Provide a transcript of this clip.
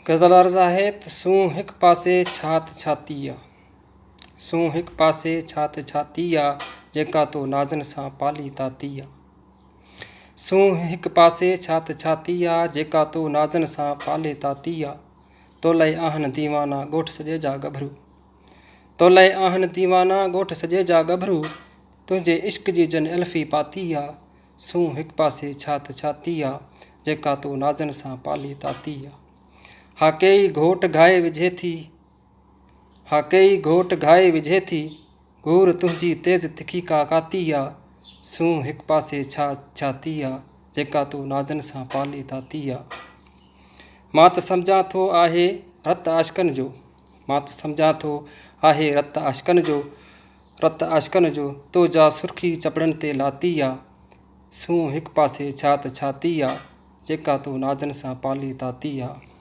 गज़ल अर्ज़ आहे त सूं हिक पासे छात छाती आहे। सूं हिक पासे छात छाती आहे जेका तो नाज़नि सां पाली ताती आहे। सूं हिक पासे छात छाती आहे जेका तो नाज़नि सां पाले ताती आहे। तोलय आहिनि दीवाना ॻोठ सॼे जा गभरू। तोलय आहिनि दीवाना ॻोठ सॼे जा गभरू। तुंहिंजे इश्क जी जन अल्फ़ी पाती आहे। सूं हिक पासे छात छाती आहे जेका तो नाज़नि सां पाली ताती आहे। हाकेई घोट घाए विझे थी, हाकेई घोट घाए विझे थी, घूर तुंहिंजी तेज़ तिखी का काती आहे। सूं हिक पासे छाती आहे जेका तूं नाज़नि सां पाली ताती आहे। मां त सम्झां थो आहे रत आशिकनि जो, मां त सम्झां थो आहे रत आशिकनि जो, रत आशिकनि जो तो जा सुर्खी चपड़नि ते लाती आहे। सूं हिक पासे छात छाती आहे जेका तूं नाज़नि सां पाली ताती आहे।